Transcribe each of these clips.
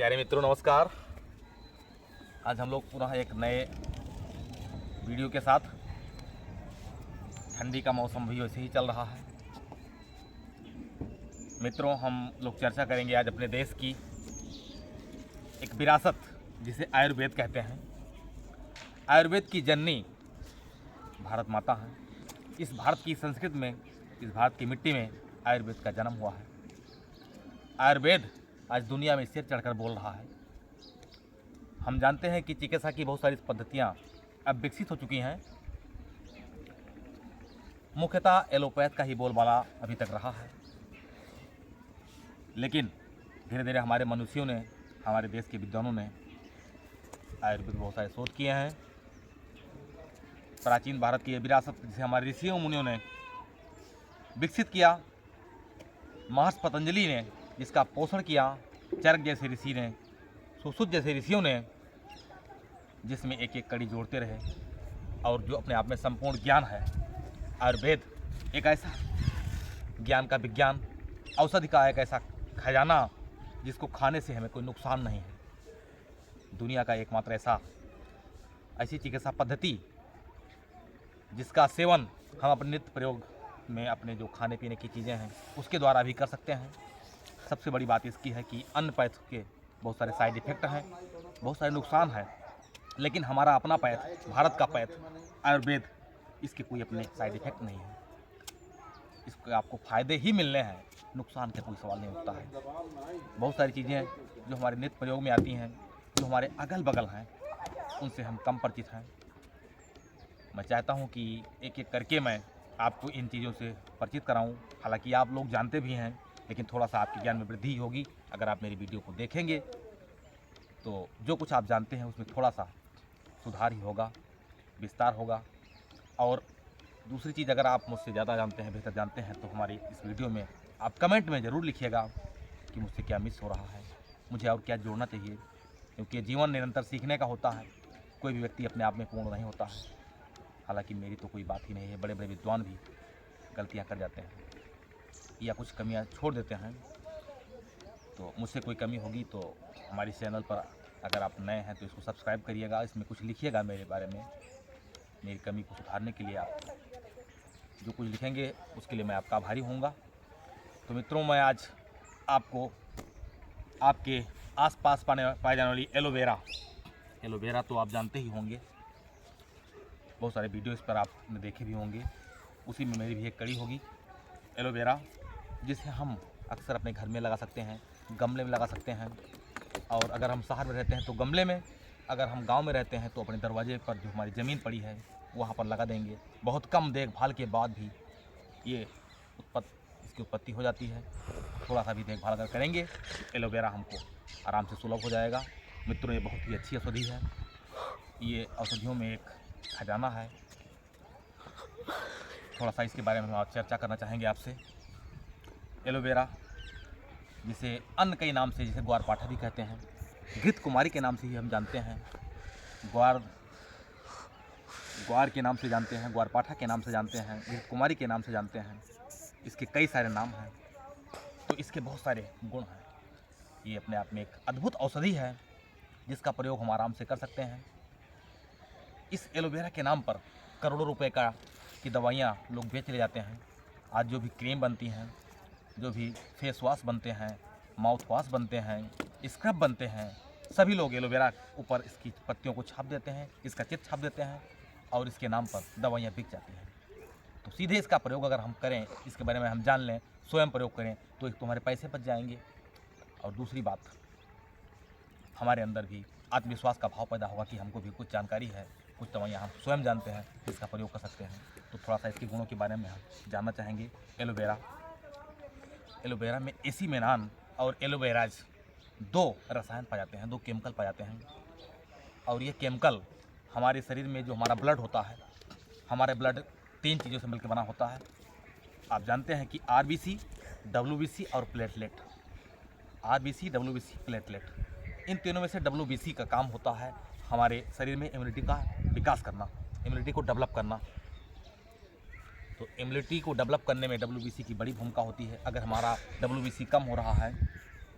प्यारे मित्रों नमस्कार। आज हम लोग पुनः एक नए वीडियो के साथ, ठंडी का मौसम भी वैसे ही चल रहा है। मित्रों, हम लोग चर्चा करेंगे आज अपने देश की एक विरासत जिसे आयुर्वेद कहते हैं। आयुर्वेद की जननी भारत माता है। इस भारत की संस्कृति में, इस भारत की मिट्टी में आयुर्वेद का जन्म हुआ है। आयुर्वेद आज दुनिया में सिर चढ़कर बोल रहा है। हम जानते हैं कि चिकित्सा की बहुत सारी पद्धतियाँ अब विकसित हो चुकी हैं। मुख्यतः एलोपैथ का ही बोलबाला अभी तक रहा है, लेकिन धीरे धीरे हमारे मनुष्यों ने, हमारे देश के विद्वानों ने आयुर्वेद बहुत सारे शोध किए हैं। प्राचीन भारत की ये विरासत जिसे हमारे ऋषियों मुनियों ने विकसित किया, महर्षि पतंजलि ने जिसका पोषण किया, चरक जैसे ऋषि ने, सुश्रुत जैसे ऋषियों ने, जिसमें एक एक कड़ी जोड़ते रहे, और जो अपने आप में संपूर्ण ज्ञान है। आयुर्वेद एक ऐसा ज्ञान का विज्ञान, औषधि का एक ऐसा खजाना जिसको खाने से हमें कोई नुकसान नहीं है। दुनिया का एकमात्र ऐसी चिकित्सा पद्धति जिसका सेवन हम अपने नित्य प्रयोग में, अपने जो खाने पीने की चीज़ें हैं उसके द्वारा भी कर सकते हैं। सबसे बड़ी बात इसकी है कि अन्य पैथ के बहुत सारे साइड इफ़ेक्ट हैं, बहुत सारे नुकसान हैं, लेकिन हमारा अपना पैथ, भारत का पैथ आयुर्वेद, इसके कोई अपने साइड इफ़ेक्ट नहीं है। इसके आपको फ़ायदे ही मिलने हैं, नुकसान का कोई सवाल नहीं उठता है। बहुत सारी चीज़ें जो हमारे नित्य प्रयोग में आती हैं, जो हमारे अगल बगल हैं, उनसे हम कम परिचित हैं। मैं चाहता हूं कि एक एक करके मैं आपको इन चीज़ों से परिचित कराऊं। हालांकि आप लोग जानते भी हैं, लेकिन थोड़ा सा आपके ज्ञान में वृद्धि होगी अगर आप मेरी वीडियो को देखेंगे। तो जो कुछ आप जानते हैं उसमें थोड़ा सा सुधार ही होगा, विस्तार होगा। और दूसरी चीज़, अगर आप मुझसे ज़्यादा जानते हैं, बेहतर जानते हैं, तो हमारी इस वीडियो में आप कमेंट में ज़रूर लिखिएगा कि मुझसे क्या मिस हो रहा है, मुझे और क्या जोड़ना चाहिए, क्योंकि जीवन निरंतर सीखने का होता है। कोई भी व्यक्ति अपने आप में पूर्ण नहीं होता है। हालांकि मेरी तो कोई बात ही नहीं है, बड़े बड़े विद्वान भी गलतियां कर जाते हैं या कुछ कमियां छोड़ देते हैं। तो मुझसे कोई कमी होगी तो हमारी चैनल पर अगर आप नए हैं तो इसको सब्सक्राइब करिएगा, इसमें कुछ लिखिएगा मेरे बारे में, मेरी कमी को सुधारने के लिए आप जो कुछ लिखेंगे उसके लिए मैं आपका आभारी होऊंगा। तो मित्रों, मैं आज आपको आपके आसपास पाए जाने वाली एलोवेरा तो आप जानते ही होंगे, बहुत सारे वीडियो इस पर आपने देखे भी होंगे, उसी में मेरी भी एक कड़ी होगी। एलोवेरा जिसे हम अक्सर अपने घर में लगा सकते हैं, गमले में लगा सकते हैं, और अगर हम शहर में रहते हैं तो गमले में, अगर हम गांव में रहते हैं तो अपने दरवाजे पर जो हमारी ज़मीन पड़ी है वहाँ पर लगा देंगे। बहुत कम देखभाल के बाद भी ये इसकी उत्पत्ति हो जाती है। थोड़ा सा भी देखभाल अगर करेंगे तो एलोवेरा हमको आराम से सुलभ हो जाएगा। मित्रों, ये बहुत ही अच्छी औषधि है। ये औषधियों में एक खजाना है। थोड़ा सा इसके बारे में हम चर्चा करना चाहेंगे आपसे। एलोवेरा जिसे अन्य कई नाम से, जैसे ग्वारपाठा भी कहते हैं, घृत कुमारी के नाम से ही हम जानते हैं, ग्वार के नाम से जानते हैं, ग्वारपाठा के नाम से जानते हैं, घृत कुमारी के नाम से जानते हैं। इसके कई सारे नाम हैं, तो इसके बहुत सारे गुण हैं। ये अपने आप में एक अद्भुत औषधि है जिसका प्रयोग हम आराम से कर सकते हैं। इस एलोवेरा के नाम पर करोड़ों रुपए की दवाइयाँ लोग बेच ले जाते हैं। आज जो भी क्रीम बनती हैं, जो भी फेस वॉश बनते हैं, माउथ वॉश बनते हैं, स्क्रब बनते हैं, सभी लोग एलोवेरा ऊपर इसकी पत्तियों को छाप देते हैं, इसका चित्र छाप देते हैं, और इसके नाम पर दवाइयाँ बिक जाती हैं। तो सीधे इसका प्रयोग अगर हम करें, इसके बारे में हम जान लें, स्वयं प्रयोग करें, तो एक तो हमारे पैसे बच जाएंगे, और दूसरी बात, हमारे अंदर भी आत्मविश्वास का भाव पैदा होगा कि हमको भी कुछ जानकारी है, कुछ दवाइयाँ हम स्वयं जानते हैं, इसका प्रयोग कर सकते हैं। तो थोड़ा सा इसके गुणों के बारे में हम जानना चाहेंगे। एलोवेरा में एसीमेनान और एलोवेराज दो रसायन पाए जाते हैं, दो केमिकल पाए जाते हैं, और ये केमिकल हमारे शरीर में जो हमारा ब्लड होता है, हमारे ब्लड 3 चीज़ों से मिलकर बना होता है। आप जानते हैं कि आरबीसी, डब्ल्यूबीसी और प्लेटलेट। आरबीसी, डब्ल्यूबीसी, प्लेटलेट, इन तीनों में से डब्ल्यूबीसी का काम होता है हमारे शरीर में इम्यूनिटी का विकास करना, इम्यूनिटी को डेवलप करना। तो इम्यूनिटी को डेवलप करने में डब्ल्यूबीसी की बड़ी भूमिका होती है। अगर हमारा डब्ल्यूबीसी कम हो रहा है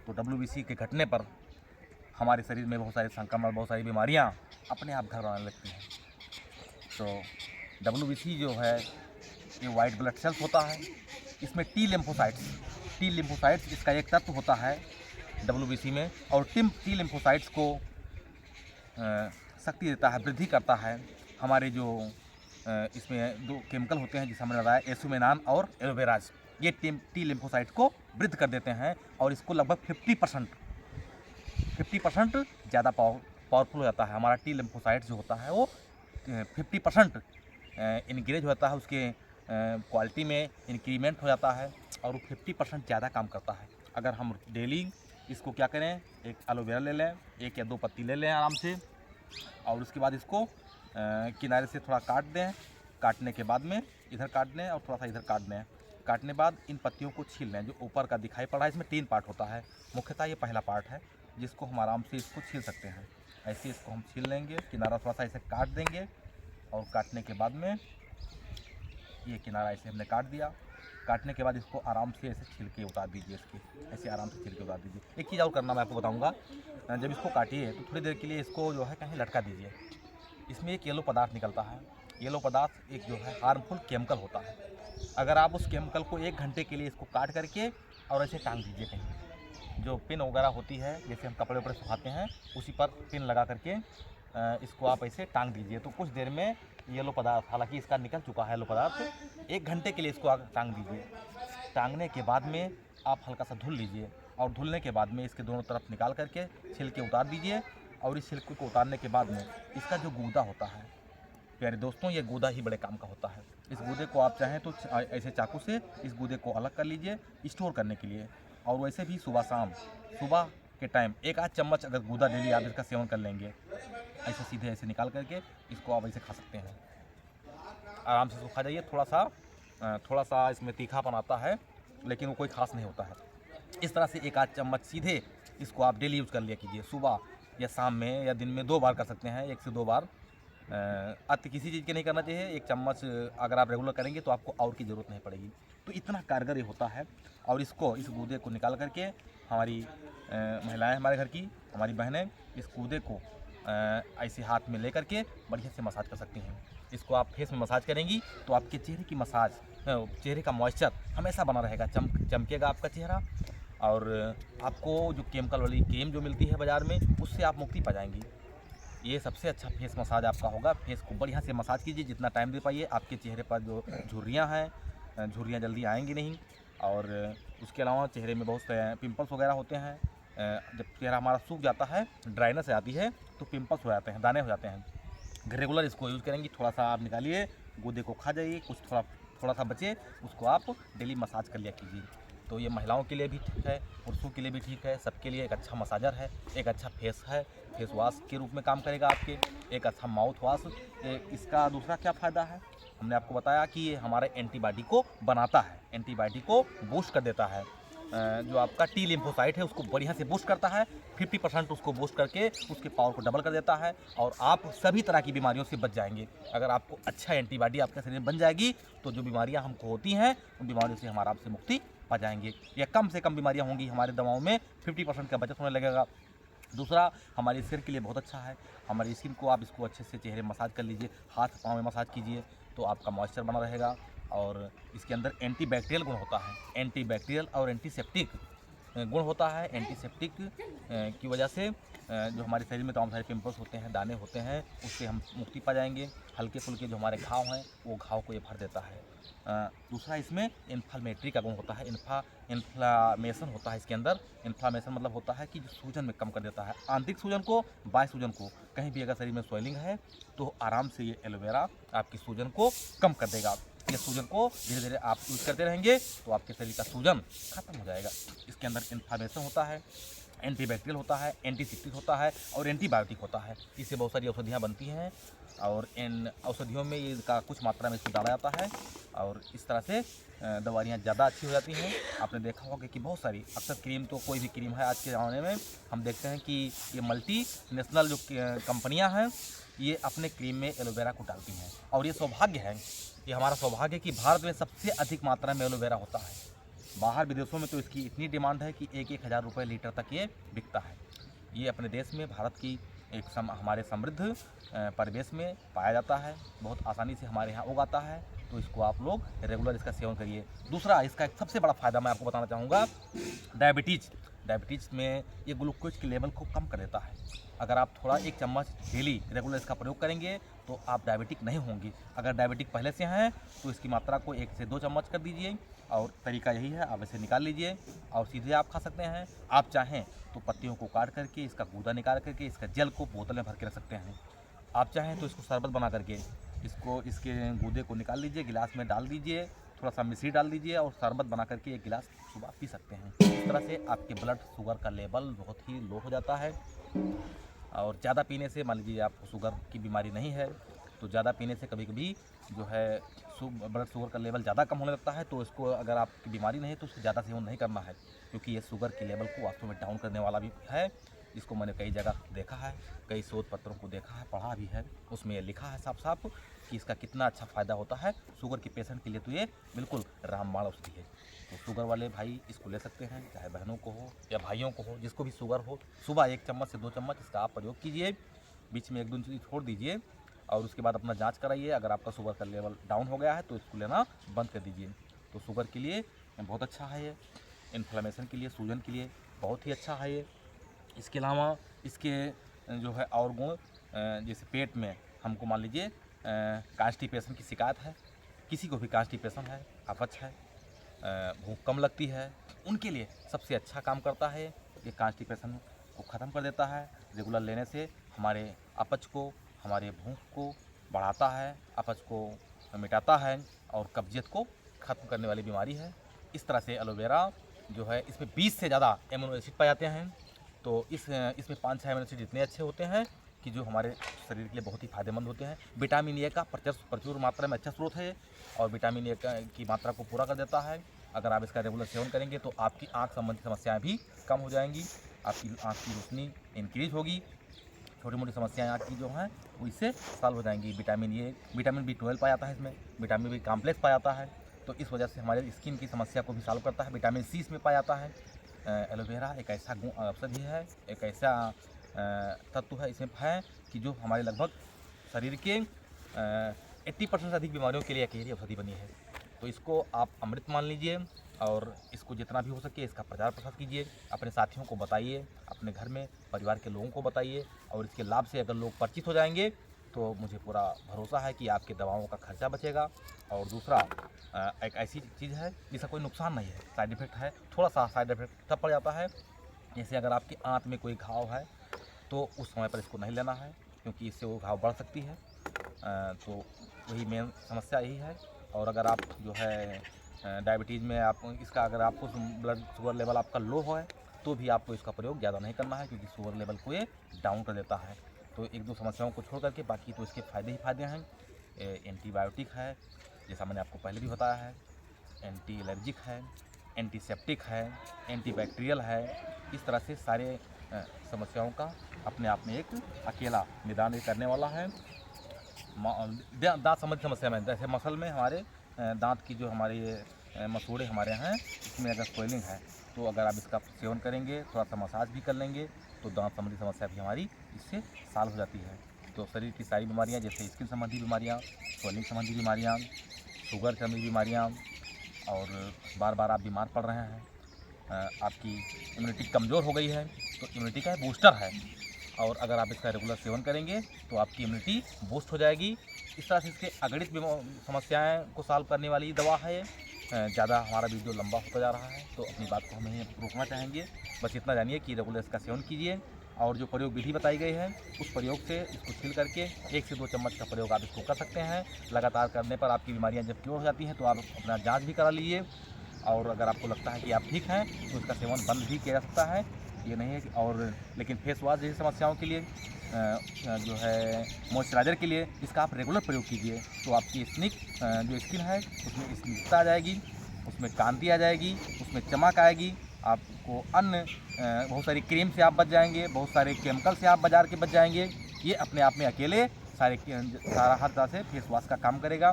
तो डब्ल्यूबीसी के घटने पर हमारे शरीर में बहुत सारे संक्रमण, बहुत सारी बीमारियां अपने आप घर बनाने लगती हैं। तो WBC जो है ये वाइट ब्लड सेल्स होता है, इसमें टी लिम्फोसाइट्स इसका एक तत्व होता है WBC में, और टी लिम्फोसाइट्स को शक्ति देता है, वृद्धि करता है। हमारे जो इसमें दो केमिकल होते हैं जिसे हमने बताया, एसुमेनान और एलोवेराज, ये टी लिम्फोसाइट को वृद्धि कर देते हैं और इसको लगभग 50% ज़्यादा पावरफुल हो जाता है। हमारा टी लिम्फोसाइट जो होता है वो 50% इंक्रीज होता है, उसके क्वालिटी में इंक्रीमेंट हो जाता है और वो 50% ज़्यादा काम करता है। अगर हम डेली इसको क्या करें, एक एलोवेरा ले लें, 1 या 2 पत्ती ले लें आराम से, और उसके बाद इसको किनारे से थोड़ा काट दें। काटने के बाद में इधर काट दें और थोड़ा सा इधर काट दें। काटने बाद इन पत्तियों को छील लें। जो ऊपर का दिखाई पड़ रहा है इसमें 3 पार्ट होता है, मुख्यतः ये पहला पार्ट है जिसको हम आराम से इसको छील सकते हैं। ऐसे इसको हम छील लेंगे, किनारा थोड़ा सा ऐसे काट देंगे और काटने के बाद में ये किनारा ऐसे हमने काट दिया। काटने के बाद इसको आराम से ऐसे छिलके उतार दीजिए, इसके ऐसे आराम से छिलके उतार दीजिए। एक चीज़ और करना मैं आपको बताऊंगा, जब इसको काटिए तो थोड़ी देर के लिए इसको जो है कहीं लटका दीजिए। इसमें एक येलो पदार्थ निकलता है, येलो पदार्थ एक जो है हार्मफुल केमिकल होता है। अगर आप उस केमिकल को 1 घंटे के लिए इसको काट करके और ऐसे टांग दीजिए कहीं, जो पिन वगैरह होती है जैसे हम कपड़े वपड़े सुखाते हैं उसी पर पिन लगा करके इसको आप ऐसे टांग दीजिए, तो कुछ देर में येलो पदार्थ, हालांकि इसका निकल चुका है येलो पदार्थ, 1 घंटे के लिए इसको आगे टांग दीजिए। टांगने के बाद में आप हल्का सा धुल लीजिए और धुलने के बाद में इसके दोनों तरफ निकाल करके छिलके उतार दीजिए। और इस छिलके को उतारने के बाद में इसका जो गूदा होता है, प्यारे दोस्तों, ये गूदा ही बड़े काम का होता है। इस गूदे को आप चाहें तो ऐसे चाकू से इस गूदे को अलग कर लीजिए स्टोर करने के लिए। और वैसे भी सुबह शाम, सुबह के टाइम 1 आध चम्मच अगर गूदा डेली आप इसका सेवन कर लेंगे, ऐसे सीधे ऐसे निकाल करके इसको आप ऐसे खा सकते हैं। आराम से इसको खा जाइए। थोड़ा सा इसमें तीखापन आता है लेकिन वो कोई ख़ास नहीं होता है। इस तरह से 1 आध चम्मच सीधे इसको आप डेली यूज़ कर लिया कीजिए, सुबह या शाम में या दिन में 2 बार कर सकते हैं, 1 से 2 बार। अति किसी चीज़ के नहीं करना चाहिए। 1 चम्मच अगर आप रेगुलर करेंगे तो आपको और की ज़रूरत नहीं पड़ेगी। तो इतना कारगर ये होता है। और इस गूदे को निकाल करके हमारी महिलाएं, हमारे घर की हमारी बहनें इस गूदे को ऐसे हाथ में ले करके बढ़िया से मसाज कर सकती हैं। इसको आप फेस में मसाज करेंगी तो आपके चेहरे की मसाज, चेहरे का मॉइस्चर हमेशा बना रहेगा, चमकेगा आपका चेहरा। और आपको जो केमिकल वाली क्रीम जो मिलती है बाज़ार में, उससे आप मुक्ति पा जाएंगी। ये सबसे अच्छा फेस मसाज आपका होगा। फेस को बढ़िया से मसाज कीजिए, जितना टाइम दे पाइए। आपके चेहरे पर जो झुर्रियाँ हैं, झुर्रियाँ जल्दी आएंगी नहीं। और उसके अलावा चेहरे में बहुत से पिंपल्स वगैरह होते हैं। जब चेहरा हमारा सूख जाता है, ड्राइनेस आती है, तो पिंपल्स हो जाते हैं, दाने हो जाते हैं। रेगुलर इसको यूज़ करेंगी। थोड़ा सा आप निकालिए, गूदे को खा जाइए, कुछ थोड़ा सा बचे उसको आप डेली मसाज कर लिया कीजिए। तो ये महिलाओं के लिए भी ठीक है, पुरुषों के लिए भी ठीक है, सबके लिए एक अच्छा मसाजर है, एक अच्छा फेस है, फेस वॉश के रूप में काम करेगा आपके, एक अच्छा माउथ वॉश। इसका दूसरा क्या फ़ायदा है, हमने आपको बताया कि ये हमारे एंटीबॉडी को बनाता है, एंटीबॉडी को बूस्ट कर देता है। जो आपका टी लिम्फोसाइट है उसको बढ़िया से बूस्ट करता है, 50% उसको बूस्ट करके उसके पावर को डबल कर देता है और आप सभी तरह की बीमारियों से बच जाएंगे। अगर आपको अच्छा एंटीबॉडी आपके शरीर में बन जाएगी तो जो बीमारियां हमको होती हैं उन बीमारियों से हम आराम से मुक्ति पा जाएंगे, या कम से कम बीमारियां होंगी। हमारे दवाओं में 50% का बचत होने लगेगा। दूसरा, हमारी स्किन के लिए बहुत अच्छा है। हमारी स्किन को आप इसको अच्छे से चेहरे में मसाज कर लीजिए, हाथ पाँव में मसाज कीजिए तो आपका मॉइस्चर बना रहेगा। और इसके अंदर एंटीबैक्टीरियल गुण होता है, एंटीबैक्टीरियल और एंटीसेप्टिक गुण होता है। एंटीसेप्टिक की वजह से जो हमारे शरीर में तमाम सारे पिंपल्स होते हैं, दाने होते हैं, उससे हम मुक्ति पा जाएंगे। हल्के फुल्के जो हमारे घाव हैं वो घाव को ये भर देता है। दूसरा, इसमें इन्फ्लामेटरी का गुण होता है, इन्फ्लामेशन होता है इसके अंदर। इन्फ्लामेशन मतलब होता है कि जो सूजन में कम कर देता है, आंतरिक सूजन को, बाह्य सूजन को। कहीं भी अगर शरीर में स्वेलिंग है तो आराम से ये एलोवेरा आपकी सूजन को कम कर देगा। ये सूजन को धीरे धीरे आप यूज़ करते रहेंगे तो आपके शरीर का सूजन खत्म हो जाएगा। इसके अंदर इन्फ्लामेशन होता है, एंटीबैक्टीरियल होता है, एंटीसेप्टिक होता है और एंटीबायोटिक होता है। इससे बहुत सारी औषधियाँ बनती हैं और इन औषधियों में इसका कुछ मात्रा में इसको डाला जाता है और इस तरह से दवाइयाँ ज़्यादा अच्छी हो जाती हैं। आपने देखा होगा कि बहुत सारी, अक्सर क्रीम तो कोई भी क्रीम है आज के ज़माने में हम देखते हैं कि ये मल्टी नेशनल जो कंपनियाँ हैं ये अपने क्रीम में एलोवेरा को डालती हैं। और ये सौभाग्य है, ये हमारा सौभाग्य है कि भारत में सबसे अधिक मात्रा में एलोवेरा होता है। बाहर विदेशों में तो इसकी इतनी डिमांड है कि 1-1 हज़ार रुपये लीटर तक ये बिकता है। ये अपने देश में भारत की एक हमारे समृद्ध परिवेश में पाया जाता है, बहुत आसानी से हमारे यहाँ उगाता है। तो इसको आप लोग रेगुलर इसका सेवन करिए। दूसरा, इसका एक सबसे बड़ा फ़ायदा मैं आपको बताना चाहूँगा, डायबिटीज़ में ये ग्लूकोज के लेवल को कम कर देता है। अगर आप थोड़ा 1 चम्मच डेली रेगुलर इसका प्रयोग करेंगे तो आप डायबिटिक नहीं होंगे। अगर डायबिटिक पहले से हैं तो इसकी मात्रा को 1 से 2 चम्मच कर दीजिए, और तरीका यही है, आप इसे निकाल लीजिए और सीधे आप खा सकते हैं। आप चाहें तो पत्तियों को काट करके इसका गूदा निकाल करके इसका जल को बोतल में भर के रख सकते हैं। आप चाहें तो इसको शरबत बना करके इसके गूदे को निकाल लीजिए, गिलास में डाल दीजिए, थोड़ा सा मिश्री डाल दीजिए और शरबत बना करके 1 गिलास सुबह पी सकते हैं। इस तरह से आपके ब्लड शुगर का लेवल बहुत ही लो हो जाता है। और ज़्यादा पीने से, मान लीजिए आपको शुगर की बीमारी नहीं है, तो ज़्यादा पीने से कभी कभी जो है ब्लड शुगर का लेवल ज़्यादा कम होने लगता है। तो इसको, अगर आपकी बीमारी नहीं है तो उसको ज़्यादा सेवन नहीं करना है, क्योंकि ये शुगर के लेवल को वास्तव में डाउन करने वाला भी है। इसको मैंने कई जगह देखा है, कई शोध पत्रों को देखा है, पढ़ा भी है, उसमें लिखा है साफ साफ कि इसका कितना अच्छा फ़ायदा होता है शुगर के पेशेंट के लिए। तो ये बिल्कुल रामबाण औषधि है। तो शुगर वाले भाई इसको ले सकते हैं, चाहे बहनों को हो या भाइयों को हो, जिसको भी शुगर हो। सुबह 1 चम्मच से 2 चम्मच इसका आप प्रयोग कीजिए, बीच में 1-2 दिन छोड़ दीजिए और उसके बाद अपना जांच कराइए। अगर आपका शुगर का लेवल डाउन हो गया है तो इसको लेना बंद कर दीजिए। तो शुगर के लिए बहुत अच्छा है ये, इन्फ्लेमेशन के लिए, सूजन के लिए बहुत ही अच्छा है ये। इसके अलावा इसके जो है और गुण, जैसे पेट में हमको मान लीजिए कॉन्स्टिपेशन की शिकायत है, किसी को भी कॉन्स्टिपेशन है, अपच है, भूख कम लगती है, उनके लिए सबसे अच्छा काम करता है। ये कॉन्स्टिपेशन को ख़त्म कर देता है। रेगुलर लेने से हमारे अपच को, हमारे भूख को बढ़ाता है, अपच को मिटाता है और कब्जियत को ख़त्म करने वाली बीमारी है। इस तरह से एलोवेरा जो है, इसमें 20 से ज़्यादा एमिनो एसिड पाए जाते हैं। तो इसमें 5-6 एमिनो एसिड इतने अच्छे होते हैं कि जो हमारे शरीर के लिए बहुत ही फ़ायदेमंद होते हैं। विटामिन ए का प्रचुर मात्रा में अच्छा स्रोत है और विटामिन ए की मात्रा को पूरा कर देता है। अगर आप इसका रेगुलर सेवन करेंगे तो आपकी आँख संबंधी समस्याएं भी कम हो जाएंगी, आपकी आँख की रोशनी इंक्रीज होगी, छोटी मोटी समस्याएं आँख की जो हैं वो इससे सॉल्व हो जाएंगी। विटामिन B12 पाया जाता है इसमें, विटामिन बी कॉम्प्लेक्स पाया जाता है, तो इस वजह से हमारे स्किन की समस्या को भी सॉल्व करता है। विटामिन सी इसमें पाया जाता है। एलोवेरा एक ऐसा औषधि है, एक ऐसा तत्व है इसमें है कि जो हमारे लगभग शरीर के 80% से अधिक बीमारियों के लिए अकेली औषधि बनी है। तो इसको आप अमृत मान लीजिए और इसको जितना भी हो सके इसका प्रचार प्रसार कीजिए, अपने साथियों को बताइए, अपने घर में परिवार के लोगों को बताइए। और इसके लाभ से अगर लोग परिचित हो जाएंगे तो मुझे पूरा भरोसा है कि आपके दवाओं का खर्चा बचेगा। और दूसरा, एक ऐसी चीज़ है जिसका कोई नुकसान नहीं है, साइड इफ़ेक्ट है, थोड़ा सा साइड इफ़ेक्ट तब पड़ जाता है, जैसे अगर आपकी आंत में कोई घाव है तो उस समय पर इसको नहीं लेना है, क्योंकि इससे वो घाव बढ़ सकती है। तो वही मेन समस्या यही है। और अगर आप जो है डायबिटीज़ में आप इसका, अगर आपको ब्लड शुगर लेवल आपका लो है तो भी आपको इसका प्रयोग ज़्यादा नहीं करना है, क्योंकि शुगर लेवल को ये डाउन कर देता है। तो 1-2 समस्याओं को छोड़ करके बाकी तो इसके फ़ायदे ही फ़ायदे हैं। एंटीबायोटिक है, जैसा मैंने आपको पहले भी बताया है, एंटी एलर्जिक है, एंटीसेप्टिक है, एंटीबैक्टीरियल है। इस तरह से सारे समस्याओं का अपने आप में एक अकेला निदान करने वाला है। दांत संबंधी समस्या में, जैसे मसल में हमारे दांत की जो हमारे मसूड़े हमारे हैं, इसमें अगर स्वेलिंग है तो अगर आप इसका सेवन करेंगे, थोड़ा सा मसाज भी कर लेंगे तो दांत संबंधी समस्या भी हमारी इससे सॉल्व हो जाती है। तो शरीर की सारी बीमारियां, जैसे स्किन संबंधी बीमारियां, स्वेलिंग संबंधी बीमारियां, शुगर संबंधी बीमारियां, और बार बार आप बीमार पड़ रहे हैं, आपकी इम्यूनिटी कमज़ोर हो गई है, तो इम्यूनिटी का बूस्टर है। और अगर आप इसका रेगुलर सेवन करेंगे तो आपकी इम्यूनिटी बूस्ट हो जाएगी। इस तरह से इसके अगणित समस्याएं को सॉल्व करने वाली दवा है। ज़्यादा हमारा वीडियो लंबा होता जा रहा है तो अपनी बात को हम यहीं रोकना चाहेंगे। बस इतना जानिए कि रेगुलर इसका सेवन कीजिए और जो प्रयोग विधि बताई गई है उस प्रयोग से इसको छील करके 1 से 2 चम्मच का प्रयोग आप इसको कर सकते हैं। लगातार करने पर आपकी बीमारियां जब क्योर हो जाती हैं तो आप अपना जांच भी करा लीजिए, और अगर आपको लगता है कि आप ठीक हैं तो इसका सेवन बंद भी किया जा सकता है। ये नहीं है कि लेकिन फेस वॉश जैसी समस्याओं के लिए, जो है मॉइस्चराइज़र के लिए इसका आप रेगुलर प्रयोग कीजिए, तो आपकी जो स्किन है उसमें स्निग्धता आ जाएगी, उसमें कांति आ जाएगी, उसमें चमक आएगी। आपको अन्य बहुत सारी क्रीम से आप बच जाएंगे, बहुत सारे केमिकल से आप बाज़ार के बच जाएंगे। ये अपने आप में अकेले सारा हर तरह से फेस वॉश का काम करेगा,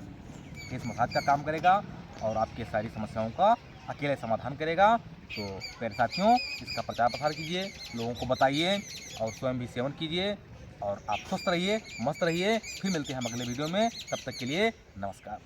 फेस मसाज का काम करेगा और आपके सारी समस्याओं का अकेले समाधान करेगा। तो प्यारे साथियों, इसका प्रचार प्रसार कीजिए, लोगों को बताइए और स्वयं भी सेवन कीजिए और आप स्वस्थ रहिए, मस्त रहिए। फिर मिलते हैं हम अगले वीडियो में, तब तक के लिए नमस्कार।